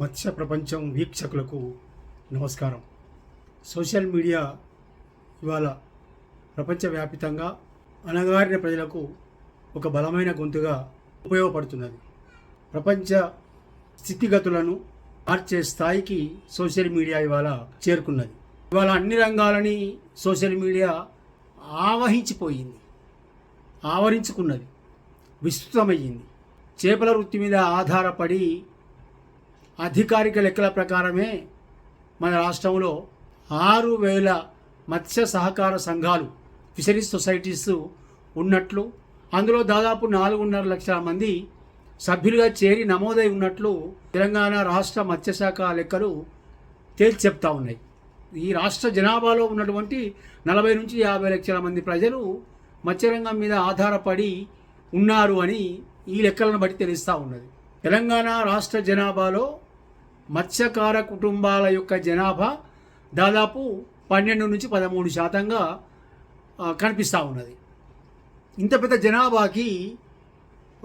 మత్స్య ప్రపంచం వీక్షకులకు నమస్కారం. సోషల్ మీడియా ఇవాళ ప్రపంచవ్యాప్తంగా అణగారిన ప్రజలకు ఒక బలమైన గొంతుగా ఉపయోగపడుతున్నది. ప్రపంచ స్థితిగతులను మార్చే స్థాయికి సోషల్ మీడియా ఇవాళ చేరుకున్నది. ఇవాళ అన్ని రంగాలని సోషల్ మీడియా ఆవరించుకున్నది, విస్తృతమయ్యింది. చేపల వృత్తి మీద ఆధారపడి అధికారిక లెక్కల ప్రకారమే మన రాష్ట్రంలో 6,000 మత్స్య సహకార సంఘాలు, ఫిషరీస్ సొసైటీస్ ఉన్నట్లు, అందులో దాదాపు 4.5 లక్షల మంది సభ్యులుగా చేరి నమోదై ఉన్నట్లు తెలంగాణ రాష్ట్ర మత్స్యశాఖ లెక్కలు తేల్చి చెప్తా ఉన్నాయి. ఈ రాష్ట్ర జనాభాలో ఉన్నటువంటి 40 నుంచి 50 లక్షల మంది ప్రజలు మత్స్యరంగం మీద ఆధారపడి ఉన్నారు అని ఈ లెక్కలను బట్టి తెలుస్తూ ఉన్నది. తెలంగాణ రాష్ట్ర జనాభాలో మత్స్యకార కుటుంబాల యొక్క జనాభా దాదాపు 12 నుంచి 13% కనిపిస్తూ ఉన్నది. ఇంత పెద్ద జనాభాకి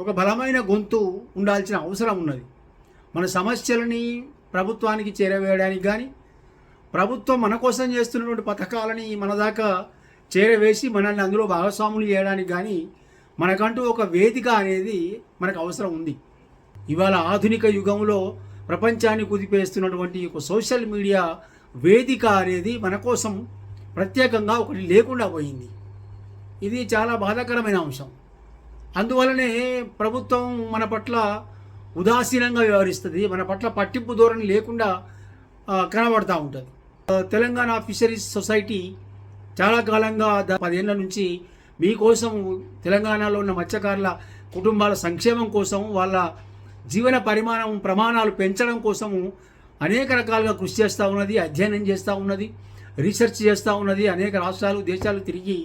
ఒక బలమైన గొంతు ఉండాల్సిన అవసరం ఉన్నది. మన సమస్యలని ప్రభుత్వానికి చేరవేయడానికి కానీ, ప్రభుత్వం మన కోసం చేస్తున్నటువంటి పథకాలని మన దాకా చేరవేసి మనల్ని అందులో భాగస్వాములు చేయడానికి కానీ మనకంటూ ఒక వేదిక అనేది మనకు అవసరం ఉంది. ఇవాళ ఆధునిక యుగంలో ప్రపంచాన్ని కుదిపేస్తున్నటువంటి ఒక సోషల్ మీడియా వేదిక అనేది మన కోసం ప్రత్యేకంగా ఒకటి లేకుండా పోయింది. ఇది చాలా బాధాకరమైన అంశం. అందువలనే ప్రభుత్వం మన పట్ల ఉదాసీనంగా వ్యవహరిస్తుంది, మన పట్ల పట్టింపు ధోరణి లేకుండా కనబడుతూ ఉంటుంది. తెలంగాణ ఫిషరీస్ సొసైటీ చాలా కాలంగా 10 ఏళ్ల నుంచి మీకోసం, తెలంగాణలో ఉన్న మత్స్యకారుల కుటుంబాల సంక్షేమం కోసం, వాళ్ళ జీవన ప్రమాణాలు పెంచడం కోసము అనేక రకాలుగా కృషి చేస్తూ ఉన్నది, అధ్యయనం చేస్తూ ఉన్నది, రీసెర్చ్ చేస్తూ ఉన్నది. అనేక రాష్ట్రాలు, దేశాలు తిరిగి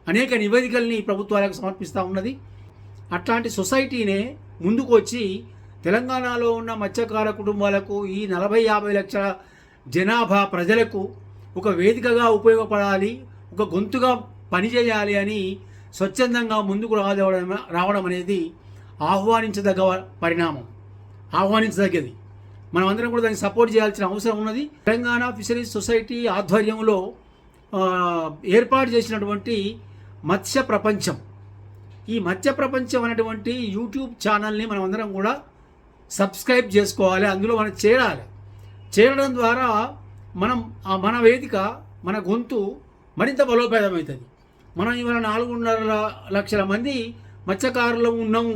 అనేక నివేదికల్ని ప్రభుత్వాలకు సమర్పిస్తూ ఉన్నది. అట్లాంటి సొసైటీనే ముందుకు వచ్చి తెలంగాణలో ఉన్న మత్స్యకార కుటుంబాలకు, ఈ 40-50 లక్షల జనాభా ప్రజలకు ఒక వేదికగా ఉపయోగపడాలి, ఒక గొంతుగా పనిచేయాలి అని స్వచ్ఛందంగా ముందుకు రావడం అనేది ఆహ్వానించదగ్గ పరిణామం, ఆహ్వానించదగ్గది. మనం అందరం కూడా దానికి సపోర్ట్ చేయాల్సిన అవసరం ఉన్నది. తెలంగాణ ఫిషరీస్ సొసైటీ ఆధ్వర్యంలో ఏర్పాటు చేసినటువంటి మత్స్య ప్రపంచం, ఈ మత్స్య ప్రపంచం అనేటువంటి యూట్యూబ్ ఛానల్ని మనం అందరం కూడా సబ్స్క్రైబ్ చేసుకోవాలి, అందులో మనం చేరడం ద్వారా మన వేదిక, మన గొంతు మరింత బలోపేతమవుతుంది. మనం ఇవాళ 4.5 లక్షల మంది మత్స్యకారులు ఉన్నాము,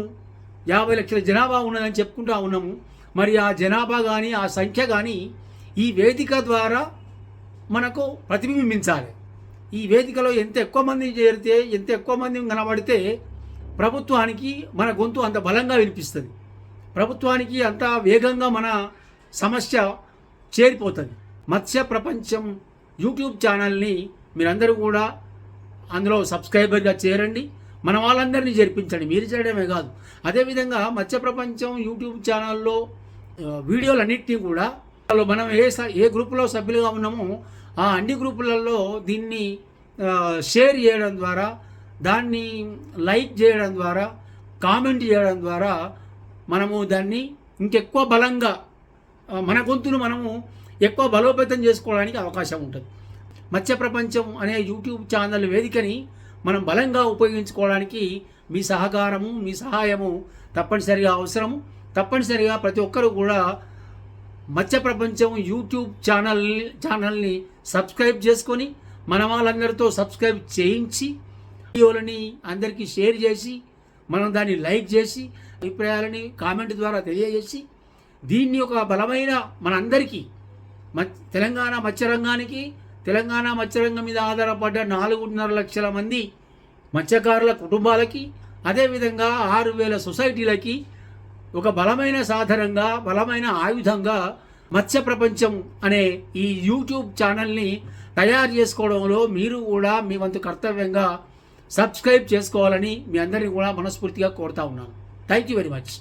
50 లక్షల జనాభా ఉన్నదని చెప్పుకుంటూ ఉన్నాము. మరి ఆ జనాభా కానీ, ఆ సంఖ్య కానీ ఈ వేదిక ద్వారా మనకు ప్రతిబింబించాలి. ఈ వేదికలో ఎంత ఎక్కువ మంది చేరితే, ఎంత ఎక్కువ మంది కనబడితే ప్రభుత్వానికి మన గొంతు అంత బలంగా వినిపిస్తుంది, ప్రభుత్వానికి అంత వేగంగా మన సమస్య చేరిపోతుంది. మత్స్య ప్రపంచం యూట్యూబ్ ఛానల్ని మీరందరూ కూడా అందులో సబ్స్క్రైబర్గా చేరండి, మన వాళ్ళందరినీ చేర్పించండి. మీరు చేయడమే కాదు, అదేవిధంగా మత్స్య ప్రపంచం యూట్యూబ్ ఛానల్లో వీడియోలన్నింటినీ కూడా మనం ఏ గ్రూపులో సభ్యులుగా ఉన్నామో ఆ అన్ని గ్రూపులలో దీన్ని షేర్ చేయడం ద్వారా, దాన్ని లైక్ చేయడం ద్వారా, కామెంట్ చేయడం ద్వారా మనము దాన్ని ఇంకెక్కువ బలంగా, మన గొంతును మనము ఎక్కువ బలోపేతం చేసుకోవడానికి అవకాశం ఉంటుంది. మత్స్య ప్రపంచం అనే యూట్యూబ్ ఛానల్ వేదికని మనం బలంగా ఉపయోగించుకోవడానికి మీ సహకారము, మీ సహాయము తప్పనిసరిగా అవసరము. తప్పనిసరిగా ప్రతి ఒక్కరూ కూడా మత్స్య ప్రపంచం యూట్యూబ్ ఛానల్ని సబ్స్క్రైబ్ చేసుకొని, మన వాళ్ళందరితో సబ్స్క్రైబ్ చేయించి, వీడియోలని అందరికీ షేర్ చేసి, మనం దాన్ని లైక్ చేసి, అభిప్రాయాలని కామెంట్ ద్వారా తెలియజేసి, దీన్ని ఒక బలమైన మనందరికీ, తెలంగాణ మత్స్యరంగానికి, తెలంగాణ మత్స్యరంగం మీద ఆధారపడ్డ 4.5 లక్షల మంది మత్స్యకారుల కుటుంబాలకి, అదేవిధంగా 6,000 సొసైటీలకి ఒక బలమైన సాధనంగా, బలమైన ఆయుధంగా మత్స్య ప్రపంచం అనే ఈ యూట్యూబ్ ఛానల్ని తయారు చేసుకోవడంలో మీరు కూడా మీ వంతు కర్తవ్యంగా సబ్స్క్రైబ్ చేసుకోవాలని మీ అందరినీ కూడా మనస్ఫూర్తిగా కోరుతా ఉన్నాను. Thank you very much.